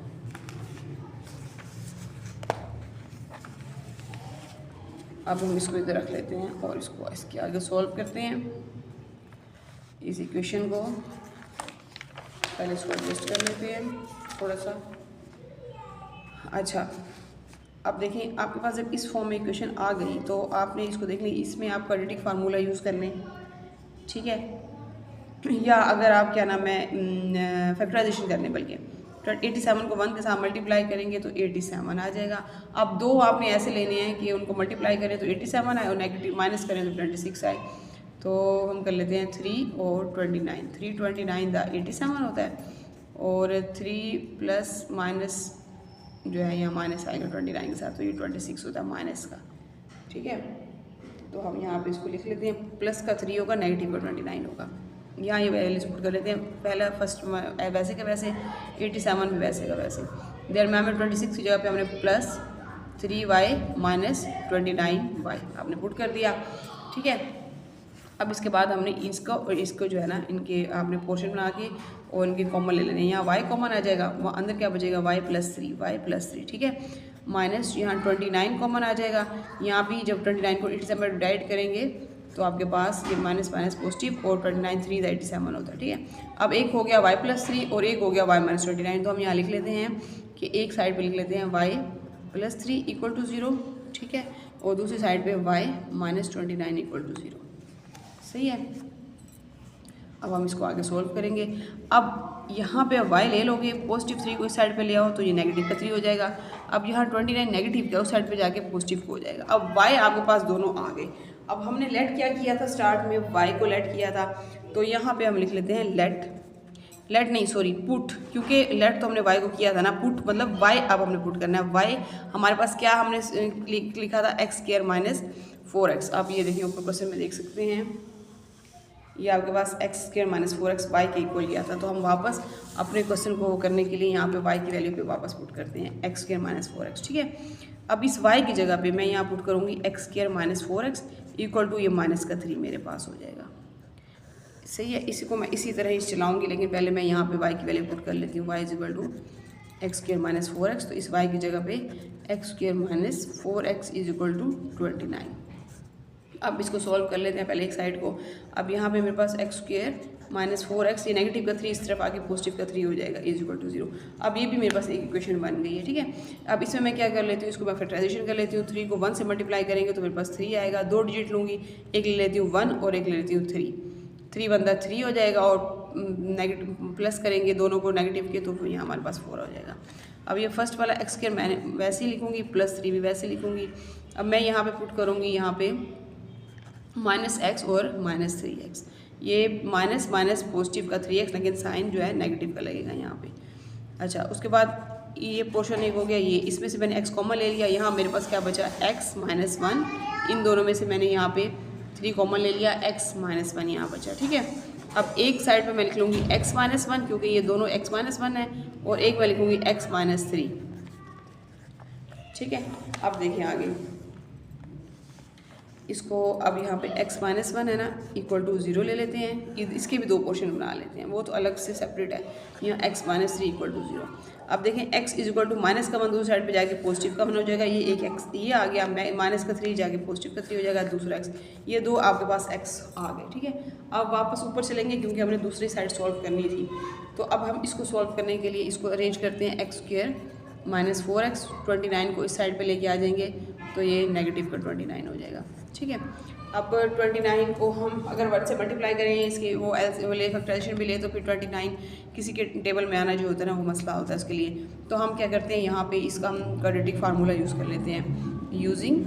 अब हम इसको इधर रख लेते हैं और इसको इसके आगे सॉल्व करते हैं। इस इक्वेशन को पहले इसको एडजस्ट कर लेते हैं थोड़ा सा। अच्छा, अब देखें आपके पास जब इस फॉर्म में इक्वेशन आ गई तो आपने इसको देख ली, इसमें आप क्वाड्रेटिक फार्मूला यूज़ कर लें, ठीक है, या अगर आप क्या नाम है फैक्टराइजेशन कर लें, बल्कि 87 को 1 के साथ मल्टीप्लाई करेंगे तो 87 आ जाएगा। अब दो आपने ऐसे लेने हैं कि उनको मल्टीप्लाई करें तो 87 आए और नेगेटिव माइनस करें तो 26 आए। तो हम कर लेते हैं 3 और 29, 329 दा 87 होता है, और 3 प्लस माइनस जो है यहाँ माइनस आएगा 29 के साथ, तो ये 26 होता है माइनस का, ठीक है। तो हम यहाँ पे इसको लिख लेते हैं, प्लस का 3 होगा, नेगेटिव का 29 होगा। यहाँ ये वैल्यूज पुट कर लेते हैं, पहला फर्स्ट वैसे का वैसे, 87 भी वैसे का वैसे। दरम्यान में 26 की जगह पे हमने प्लस 3y माइनस 29y आपने पुट कर दिया, ठीक है। अब इसके बाद हमने इसको और इसको जो है ना, इनके आपने पोर्शन बना के और इनके कॉमन ले लेने हैं। यहाँ y कॉमन आ जाएगा, वहाँ अंदर क्या बचेगा, y + 3, ठीक है, माइनस यहाँ 29 कॉमन आ जाएगा। यहाँ भी जब 29 को 87 में डिवाइड करेंगे तो आपके पास ये माइनस माइनस पॉजिटिव और 29 3 87 होता है, ठीक है। अब एक हो गया y + 3 और एक हो गया y - 29, तो हम यहाँ लिख लेते हैं कि एक साइड पे लिख लेते हैं y + 3 = 0, ठीक है, और दूसरी साइड पे y - 29 = 0, सही है। अब हम इसको आगे सोल्व करेंगे। अब यहाँ पे y ले लोगे, पॉजिटिव 3 को इस साइड पे ले आओ तो ये नेगेटिव का 3 हो जाएगा। अब यहाँ 29 नेगेटिव का उस साइड पे जाके पॉजिटिव हो जाएगा। अब y आपके पास दोनों आ गए। अब हमने लेट क्या किया था, स्टार्ट में y को लेट किया था, तो यहाँ पे हम लिख लेते हैं लेट नहीं सॉरी पुट, क्योंकि लेट तो हमने y को किया था ना, पुट मतलब y अब हमने पुट करना है। y हमारे पास क्या हमने लिखा था, x² - 4x। आप ये देखिए ऊपर क्वेश्चन में देख सकते हैं, ये आपके पास x² - 4x y के इक्वल लिया था। तो हम वापस अपने क्वेश्चन को करने के लिए यहाँ पे y की वैल्यू पे वापस पुट करते हैं, x² - 4x, ठीक है। अब इस y की जगह पे मैं यहाँ पुट करूँगी x² - 4x = ये माइनस का 3 मेरे पास हो जाएगा। सही है। इसी को मैं इसी तरह ही चलाऊँगी, लेकिन पहले मैं यहाँ पे y की वैल्यू पुट कर लेती हूँ। y is equal to x square minus 4x, तो इस y की जगह पे x square minus 4x is equal to 29। अब इसको सॉल्व कर लेते हैं पहले एक साइड को। अब यहाँ पे मेरे पास एक्स स्क्र माइनस 4x, ये नेगेटिव का 3 इस तरफ आके पॉजिटिव का 3 हो जाएगा, इज इक्वल टू 0। अब ये भी मेरे पास एक इक्वेशन बन गई है, ठीक है। अब इसमें मैं क्या कर लेती हूँ, इसको मैं फैक्टराइजेशन कर लेती हूँ। 3 को 1 से मल्टीप्लाई करेंगे तो मेरे पास 3 आएगा। 2 डिजिट लूँगी, एक ले लेती हूँ 1 और एक ले लेती हूँ 3। 3 बंदा 3 हो जाएगा, और नेगेटिव प्लस करेंगे दोनों को नेगेटिव के, तो फिर यहाँ हमारे पास 4 हो जाएगा। अब ये फर्स्ट वाला एक्स स्क्र मैंने वैसे ही लिखूँगी, प्लस 3 भी वैसे लिखूँगी। अब मैं यहाँ पे पुट करूँगी यहाँ पे -x और -3x। ये माइनस माइनस पॉजिटिव का 3x, लेकिन साइन जो है नेगेटिव का लगेगा यहाँ पे। अच्छा, उसके बाद ये पोर्शन एक हो गया। ये इसमें से मैंने x कॉमन ले लिया। यहाँ मेरे पास क्या बचा, x माइनस 1। इन दोनों में से मैंने यहाँ पे 3 कॉमन ले लिया, x माइनस 1 यहाँ बचा, ठीक है। अब एक साइड पे मैं लिख लूँगी x माइनस 1, क्योंकि ये दोनों x माइनस 1 है, और एक मैं लिखूँगी x माइनस 3, ठीक है। अब देखिए आगे इसको, अब यहाँ पे x माइनस 1 है ना, इक्वल टू 0 ले लेते हैं। इसके भी 2 पोर्शन बना लेते हैं, वो तो अलग से सेपरेट है। यहाँ x माइनस 3 इक्वल टू 0। अब देखें x is equal to minus का 1 दूसरी साइड पे जाके पॉजिटिव का 1 हो जाएगा। ये एक x ये आ गया, माइनस का 3 जाके पॉजिटिव का 3 हो जाएगा, दूसरा x। ये 2 आपके पास x आ गए, ठीक है। अब वापस ऊपर चलेंगे, क्योंकि हमने दूसरी साइड सॉल्व करनी थी। तो अब हम इसको सॉल्व करने के लिए इसको अरेंज करते हैं। एक्स स्क्र माइनस 4x, 29 को इस साइड पे लेके आ जाएंगे, तो ये नेगेटिव का 29 हो जाएगा, ठीक है। अब 29 को हम अगर 1 से मल्टीप्लाई करें, इसके वो ले फैक्टराइजेशन भी ले, तो फिर 29 किसी के टेबल में आना जो होता है ना, वो मसला होता है उसके लिए। तो हम क्या करते हैं, यहाँ पे इसका हम क्वाड्रेटिक फार्मूला यूज़ कर लेते हैं। यूजिंग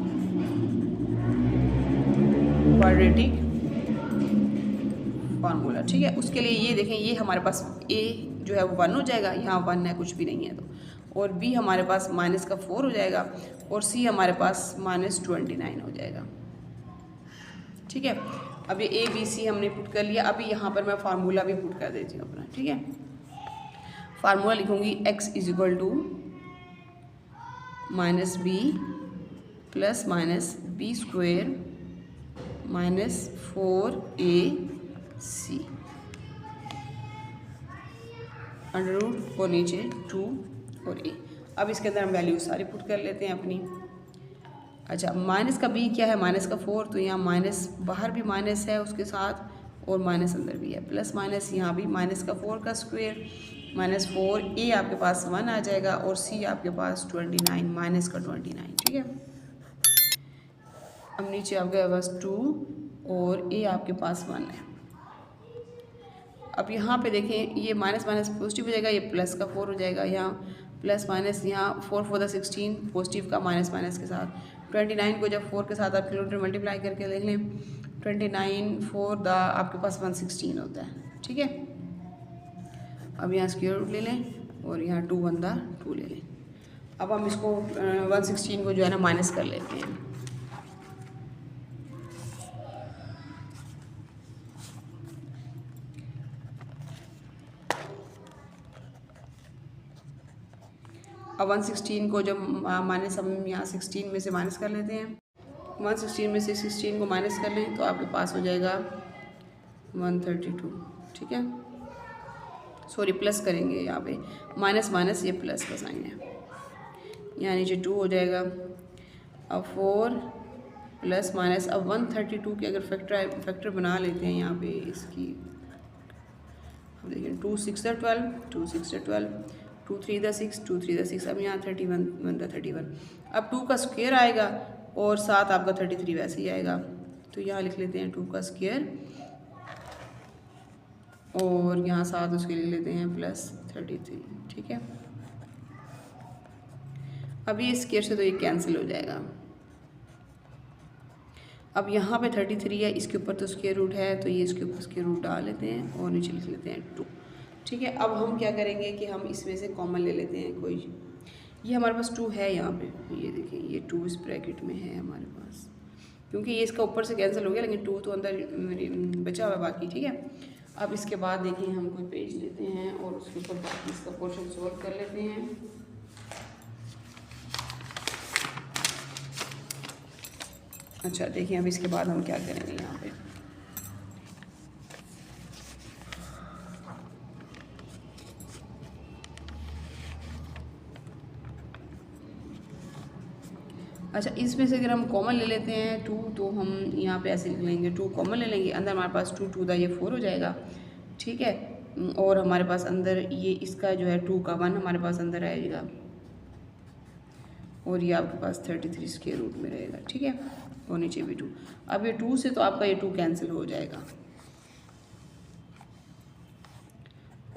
क्वाड्रेटिक फार्मूला, ठीक है। उसके लिए ये देखें, ये हमारे पास a जो है वो 1 हो जाएगा, यहाँ 1 है, कुछ भी नहीं है तो, और b हमारे पास माइनस का 4 हो जाएगा, और c हमारे पास माइनस 29 हो जाएगा, ठीक है। अब ये a b c हमने पुट कर लिया। अभी यहाँ पर मैं फार्मूला भी पुट कर देती हूँ अपना, ठीक है। फार्मूला लिखूँगी x is equal to minus b plus minus b square minus 4ac under root और नीचे 2 और a। अब इसके अंदर हम वैल्यू सारी पुट कर लेते हैं अपनी। अच्छा, माइनस का b क्या है, माइनस का 4, तो यहाँ माइनस बाहर भी माइनस है उसके साथ, और माइनस अंदर भी है, प्लस माइनस यहाँ भी माइनस का 4 का स्क्वायर माइनस 4, a आपके पास 1 आ जाएगा, और c आपके पास 29 माइनस का 29, ठीक है। अब नीचे आपके पास 2 और a आपके पास 1 है। अब यहाँ पे देखें, ये माइनस माइनस पॉजिटिव हो जाएगा, ये प्लस का 4 हो जाएगा, यहाँ प्लस माइनस, यहाँ 4 4 16 पॉजिटिव का माइनस माइनस के साथ। 29 को जब 4 के साथ आप किलोमीटर मल्टीप्लाई करके देख लें, 29 4 आपके पास 116 होता है, ठीक है। अब यहाँ स्क्वायर रूट ले लें, और यहाँ 2 1 2 ले लें। अब हम इसको 116 को जो है ना माइनस कर लेते हैं। अब 116 को जब माइनस, हम यहाँ 16 में से माइनस कर लेते हैं। 116 में से 16 को माइनस कर लें, तो आपके पास हो जाएगा 132, ठीक है। सॉरी, प्लस करेंगे, यहाँ पे माइनस माइनस, ये प्लस का साइन है, यहाँ नीचे 2 हो जाएगा। अब 4 प्लस माइनस, अब 132 के अगर फैक्टर बना लेते हैं यहाँ पे इसकी, अब देखिए 2 6 12, 2 6 12, 2 3 6, 2 3 6, अब यहाँ 31 1 31। अब 2 का स्क्वायर आएगा, और साथ आपका 33 वैसे ही आएगा, तो यहाँ लिख लेते हैं 2 का स्क्वायर, और यहाँ साथ उसके लिख लेते हैं प्लस 33, ठीक है। अब ये स्क्वायर से तो ये कैंसिल हो जाएगा। अब यहाँ पे 33 है, इसके ऊपर तो स्क्वायर रूट है, तो ये इसके ऊपर स्क्वायर रूट डाल लेते हैं, और नीचे लिख लेते हैं 2, ठीक है। अब हम क्या करेंगे कि हम इसमें से कॉमन ले लेते हैं कोई, ये हमारे पास 2 है यहाँ पे, ये देखिए ये 2 इस ब्रैकेट में है हमारे पास, क्योंकि ये इसका ऊपर से कैंसिल हो गया, लेकिन 2 तो अंदर बचा हुआ है बाकी, ठीक है। अब इसके बाद देखिए हम कोई पेज लेते हैं, और उसके ऊपर बाकी इसका पोर्शन सॉल्व कर लेते हैं। अच्छा, देखिए अब इसके बाद हम क्या करेंगे, यहाँ पे अच्छा, इसमें से अगर हम कॉमन ले लेते हैं 2, तो हम यहाँ पे ऐसे लिख लेंगे 2 कॉमन ले लेंगे, अंदर हमारे पास 2 2 ये 4 हो जाएगा, ठीक है। और हमारे पास अंदर ये इसका जो है 2 का 1 हमारे पास अंदर आएगा, और ये आपके पास 33 स्क्वायर रूट में रहेगा, ठीक है। और नीचे भी 2। अब ये 2 से तो आपका ये 2 कैंसिल हो जाएगा,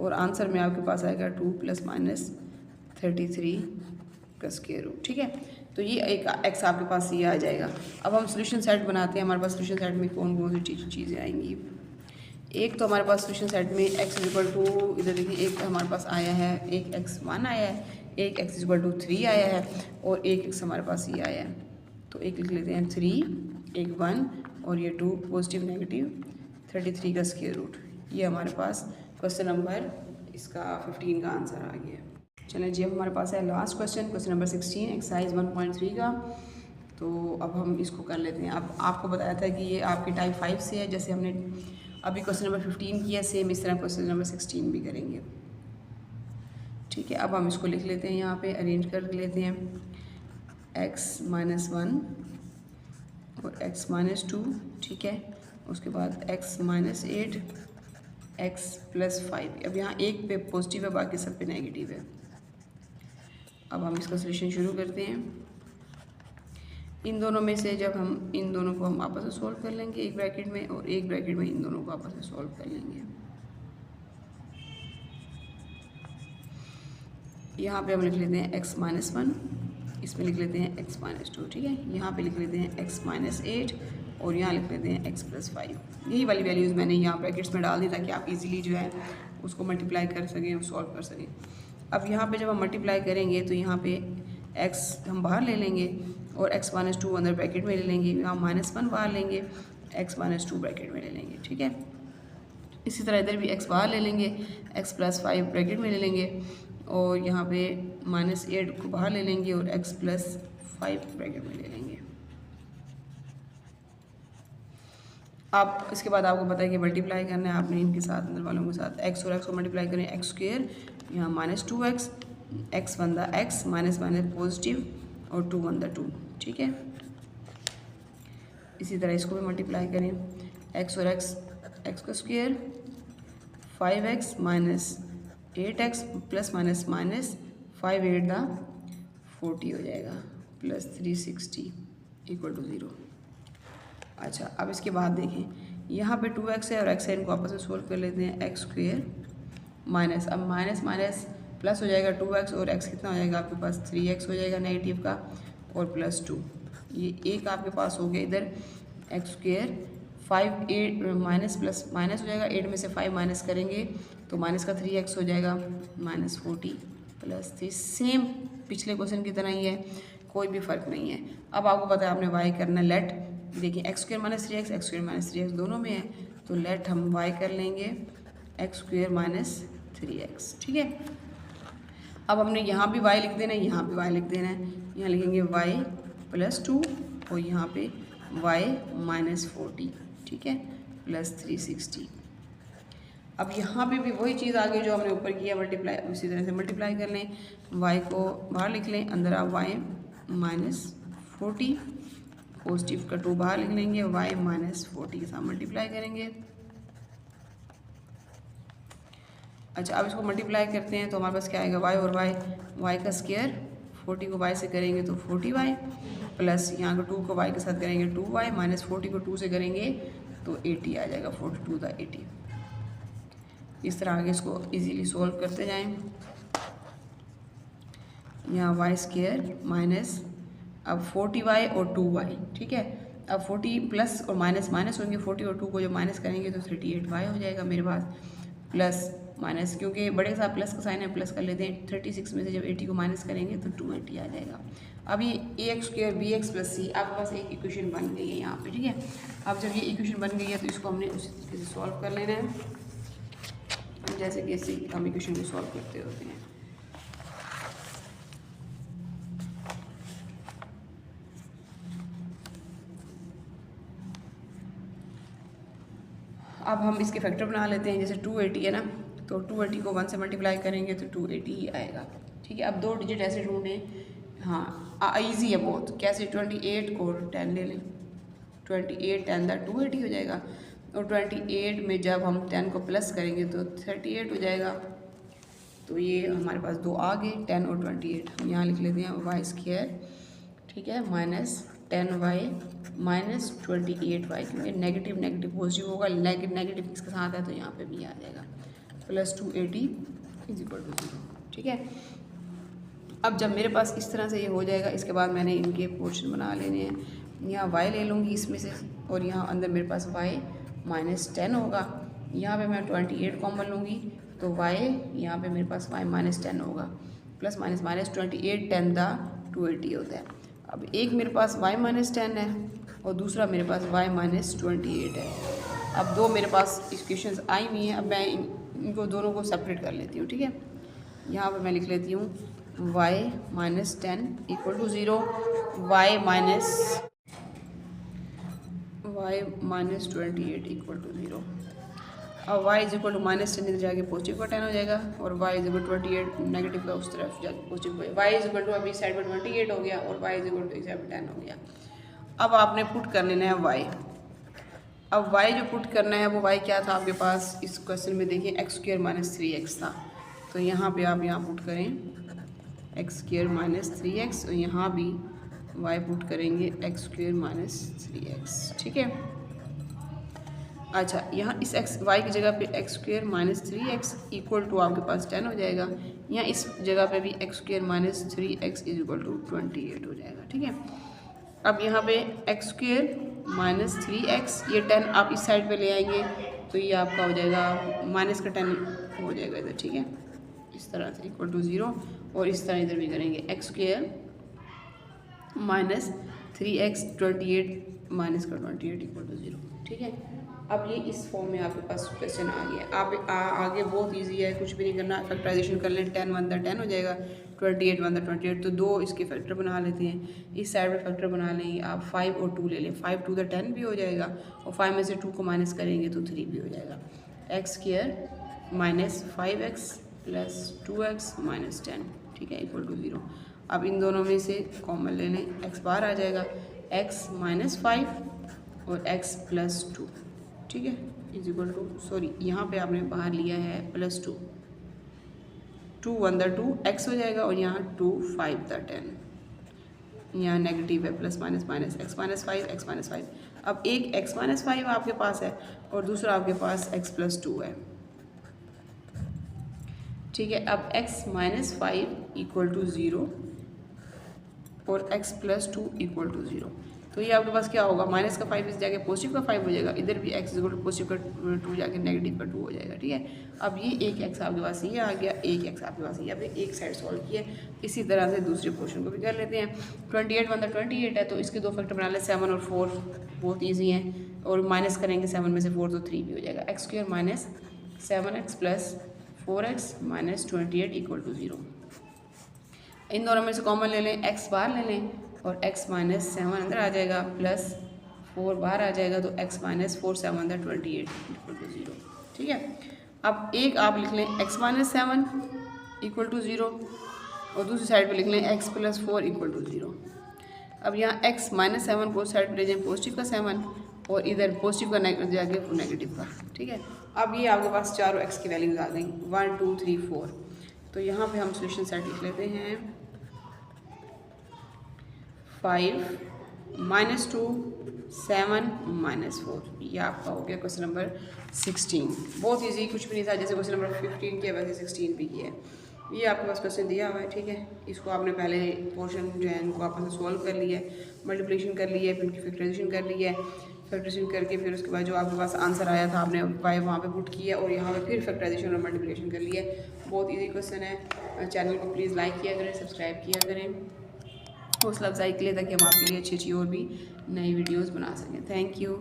और आंसर में आपके पास आएगा 2 ± 33 का स्क्वायर रूट, ठीक है। तो ये एक एक्स आपके पास ये आ जाएगा। अब हम सोल्यूशन सेट बनाते हैं। हमारे पास सोल्यूशन सेट में कौन कौन सी चीज़ें आएंगी। एक तो हमारे पास सोल्यूशन सेट में x इक्वल टू, इधर देखिए, एक हमारे पास आया है, एक x1 आया है, एक x इक्वल टू 3 आया है, और एक x हमारे पास ये आया है। तो एक लिख लेते हैं 3, एक 1 और ये 2, पॉजिटिव नेगेटिव 33 का स्क्वायर रूट। ये हमारे पास क्वेश्चन नंबर इसका 15 का आंसर आ गया। चलें जी, अब हमारे पास है last question, question number 16 exercise 1.3 का। तो अब हम इसको कर लेते हैं। अब आपको बताया था कि ये आपके टाइप 5 से है, जैसे हमने अभी क्वेश्चन नंबर 15 किया, सेम इस तरह क्वेश्चन नंबर 16 भी करेंगे, ठीक है। अब हम इसको लिख लेते हैं, यहाँ पे अरेंज कर लेते हैं। x-1 और x-2, ठीक है। उसके बाद x-8, x+5। अब यहाँ एक पे पॉजिटिव है, बाकी सब पे नेगेटिव है। अब हम इसका सोल्यूशन शुरू करते हैं। इन दोनों में से जब हम इन दोनों को हम आपस में सॉल्व कर लेंगे एक ब्रैकेट में, और एक ब्रैकेट में इन दोनों को आपस में सॉल्व कर लेंगे। यहाँ पे हम लिख लेते हैं x-1, इसमें लिख लेते हैं x-2, ठीक है। यहाँ पे लिख लेते हैं x-8 और यहाँ लिख लेते हैं x+5। यही वाली वैल्यूज़ मैंने यहाँ ब्रैकेट्स में डाल दी ताकि आप इजीली जो है उसको मल्टीप्लाई कर सकें और सॉल्व कर सकें। अब यहाँ पे जब हम मल्टीप्लाई करेंगे तो यहाँ पे x हम बाहर ले लेंगे और x-2 अंदर ब्रैकेट में ले लेंगे, यहाँ -1 बाहर लेंगे, x-2 ब्रैकेट में ले लेंगे, ठीक है। इसी तरह इधर भी x बाहर ले लेंगे, x+5 ब्रैकेट में ले लेंगे, और यहाँ पे -8 को बाहर ले लेंगे और x+5 ब्रैकेट में ले लेंगे। आप इसके बाद आपको पता है कि मल्टीप्लाई करना है आपने इनके साथ, अंदर वालों के साथ। x और x को मल्टीप्लाई करें, x², यहाँ -2x, x बंदा x, -1 पॉजिटिव और 2 बंदा 2, ठीक है। इसी तरह इसको भी मल्टीप्लाई करें, x और x, x का square, 5x -8x plus minus 5 8 दा 40 हो जाएगा, प्लस 360 इक्वल टू 0। अच्छा, अब इसके बाद देखें, यहाँ पे 2x है और x है, इनको आपस में सोल्व कर लेते हैं। x² माइनस, अब माइनस माइनस प्लस हो जाएगा 2x, और x कितना हो जाएगा आपके पास 3x हो जाएगा नेगेटिव का, और +2। ये एक आपके पास हो गया इधर x², 5 8 माइनस प्लस माइनस हो जाएगा, 8 में से 5 माइनस करेंगे तो माइनस का 3x हो जाएगा, -40 प्लस 3। सेम पिछले क्वेश्चन की तरह ही है, कोई भी फ़र्क नहीं है। अब आपको पता है आपने y करना लेट, देखिए x² -3x, x² -3x दोनों में है, तो लेट हम y कर लेंगे x² -3x, ठीक है। अब हमने यहाँ भी y लिख देना है, यहाँ भी y लिख देना है। यहाँ लिखेंगे y +2 और यहाँ पे y -40, ठीक है, प्लस 360। अब यहाँ पे भी वही चीज़ आ गई जो हमने ऊपर किया मल्टीप्लाई, उसी तरह से मल्टीप्लाई कर लें। y को बाहर लिख लें, अंदर आप y -40, पॉजिटिव का 2 बाहर लिख लेंगे, y -40 के साथ मल्टीप्लाई करेंगे। अच्छा, अब इसको मल्टीप्लाई करते हैं तो हमारे पास क्या आएगा, y और y का स्क्वायर, 40 को y से करेंगे तो 40y, प्लस यहाँ को 2 को y के साथ करेंगे 2y, -40 को 2 से करेंगे तो 80 आ जाएगा, 42 दा 80। इस तरह आगे इसको इजीली सॉल्व करते जाएं। यहाँ y² माइनस, अब 40y और 2y, ठीक है। अब 40 प्लस और माइनस माइनस होंगे, 40 और 2 को जब माइनस करेंगे तो 38y हो जाएगा मेरे पास, प्लस माइनस, क्योंकि बड़े के साथ प्लस का साइन है, प्लस कर लेते हैं। 36 में से जब 80 को माइनस करेंगे तो 280 आ जाएगा। अब ये ax² bx + c आपके पास एक इक्वेशन बन गई है यहाँ पे, ठीक है। अब जब ये इक्वेशन बन गई है तो इसको हमने उसी तरीके से सॉल्व कर लेना है, जैसे कि इसी हम इक्वेशन को सॉल्व करते होते हैं। अब हम इसके फैक्टर बना लेते हैं। जैसे 280 है ना, तो 280 को 1 से मल्टीप्लाई करेंगे तो 280 ही आएगा, ठीक है। अब 2 डिजिट ऐसे ढूंढें, हाँ ईजी है बहुत। कैसे? 28 को 10 ले लें, 28 10 दा 280 हो जाएगा, और 28 में जब हम 10 को प्लस करेंगे तो 38 हो जाएगा। तो ये हमारे पास दो आ गए, 10 और 28। हम यहाँ लिख लेते हैं वाई स्क्वायर, ठीक है, माइनस 10y माइनस 28y, क्योंकि नेगेटिव नेगेटिव पॉजिटिव होगा, नेगेटिव किसके साथ है तो यहाँ पे भी आ जाएगा, प्लस 280 इज इक्वल टू 0, ठीक है। अब जब मेरे पास इस तरह से ये हो जाएगा, इसके बाद मैंने इनके पोर्शन बना लेने हैं। यहाँ y ले लूँगी इसमें से, और यहाँ अंदर मेरे पास y माइनस 10 होगा। यहाँ पे मैं 28 कॉमन लूँगी तो y यहाँ पे मेरे पास y माइनस 10 होगा, प्लस माइनस माइनस 28 10 दा 280 होता है। अब एक मेरे पास y माइनस 10 है और दूसरा मेरे पास y माइनस 28 है। अब दो मेरे पास इक्वेशंस आई हुई हैं, अब मैं इनको दोनों को सेपरेट कर लेती हूँ, ठीक है। यहाँ पर मैं लिख लेती हूँ y minus 10 equal to 0, y minus 28 equal to 0। अब y is equal to minus 10 इधर जाके पॉजिटिव का 10 हो जाएगा, और y is equal to 28 negative का उस तरफ जाके पॉजिटिव हो जाएगा। y इज इक्वल टू अभी साइड पर 28 हो गया और y इज इक्वल टू इस साइड पर 10 हो गया। अब आपने पुट कर लेना है y। अब y जो पुट करना है वो y क्या था आपके पास इस क्वेश्चन में, देखिए एक्स स्क्वायर माइनस 3x था, तो यहाँ पे आप यहाँ पुट करें एक्स स्क्वायर माइनस 3x, और यहाँ भी y पुट करेंगे एक्स स्क्वायर माइनस 3x, ठीक है। अच्छा, यहाँ इस एक्स वाई की जगह पे x square minus 3x equal to आपके पास 10 हो जाएगा। यहाँ इस जगह पे भी x square minus 3x is equal to 28 हो जाएगा, ठीक है। अब यहाँ पे एक्स स्क्वायर माइनस 3x, ये 10 आप इस साइड पे ले आएंगे तो ये आपका हो जाएगा माइनस का 10 हो जाएगा इधर, ठीक है, इस तरह से इक्वल टू 0, और इस तरह इधर भी करेंगे x square minus 3x 28 minus का 28 इक्वल टू 0, ठीक है। अब ये इस फॉर्म में आपके पास क्वेश्चन आ गया। आप आगे बहुत इजी है, कुछ भी नहीं करना, फैक्टराइजेशन कर लें, 10 1 10 हो जाएगा, 28 1 28, तो दो इसके फैक्टर बना लेते हैं। इस साइड में फैक्टर बना लेंगे आप, 5 और 2 ले लें, 5 2 10 भी हो जाएगा, और 5 में से 2 को माइनस करेंगे तो 3 भी हो जाएगा। X square minus 5x plus 2x minus 10, ठीक है, इक्वल टू 0। अब इन दोनों में से कॉमन ले लें, x बार आ जाएगा, x माइनस 5 और x प्लस 2, ठीक है, इज इक्वल टू, सॉरी यहाँ पे आपने बाहर लिया है प्लस 2, 2 1 दा 2 x हो जाएगा, और यहाँ 2 5 दा 10, यहाँ नेगेटिव है, plus minus minus x minus 5 x minus 5। अब एक x माइनस 5 आपके पास है और दूसरा आपके पास x प्लस 2 है, ठीक है। अब x माइनस 5 इक्वल टू 0 और x प्लस 2 इक्वल टू 0, तो ये आपके पास क्या होगा, माइनस का 5 इस जाके पॉजिटिव का 5 हो जाएगा, इधर भी x इक्वल टू पॉजिटिव का 2 जाके नेगेटिव का 2 हो जाएगा, ठीक है। अब ये एक x आपके पास ये आ गया, एक x आपके पास ये, आपने एक साइड सॉल्व किया। इसी तरह से दूसरे पोर्शन को भी कर लेते हैं। 28 1 28 है तो इसके दो फैक्टर बना ले, 7 और 4 बहुत ईजी हैं, और माइनस करेंगे 7 में से 4 तो 3 भी हो जाएगा। X square minus 7x plus 4x minus 28 equal to 0। इन दोनों में से कॉमन ले लें, x बार ले लें, और x माइनस 7 अंदर आ जाएगा, प्लस 4 बाहर आ जाएगा, तो x माइनस 4 7 अंदर 28 इक्वल टू 0, ठीक है। अब एक आप लिख लें x माइनस 7 इक्वल टू 0, और दूसरी साइड पे लिख लें x प्लस 4 इक्वल टू 0। अब यहाँ x माइनस 7 को साइड पर ले जाएं पॉजिटिव का 7, और इधर पॉजिटिव का जाके नेगेटिव का, ठीक है। अब ये आपके पास चारों x की वैल्यूज आ गई, 1 2 3 4। तो यहाँ पे हम सोल्यूशन सेट लिख लेते हैं, 5 माइनस 2 7 माइनस 4, ये आपका हो गया क्वेश्चन नंबर 16। बहुत इजी, कुछ भी नहीं था, जैसे क्वेश्चन नंबर 15 किया वैसे 16 भी किया है। ये आपके पास क्वेश्चन दिया हुआ है, ठीक है। इसको आपने पहले पोर्शन जो है इनको आपने सॉल्व कर लिया है, मल्टीप्लिकेशन कर लिया है, फिर उनकी फैक्टराइजेशन कर लिया है, फैक्टराइजेशन करके फिर उसके बाद जो आपके पास आंसर आया था आपने वाई वहाँ पे पुट किया, और यहाँ पे फिर फैक्टराइजेशन और मल्टीप्लिकेशन कर लिया है। बहुत इजी क्वेश्चन है। चैनल को प्लीज़ लाइक किया करें, सब्सक्राइब किया करें, हौसला अफजाई के लिए, ताकि हम आपके लिए अच्छी अच्छी और भी नई वीडियोज़ बना सकें। Thank you.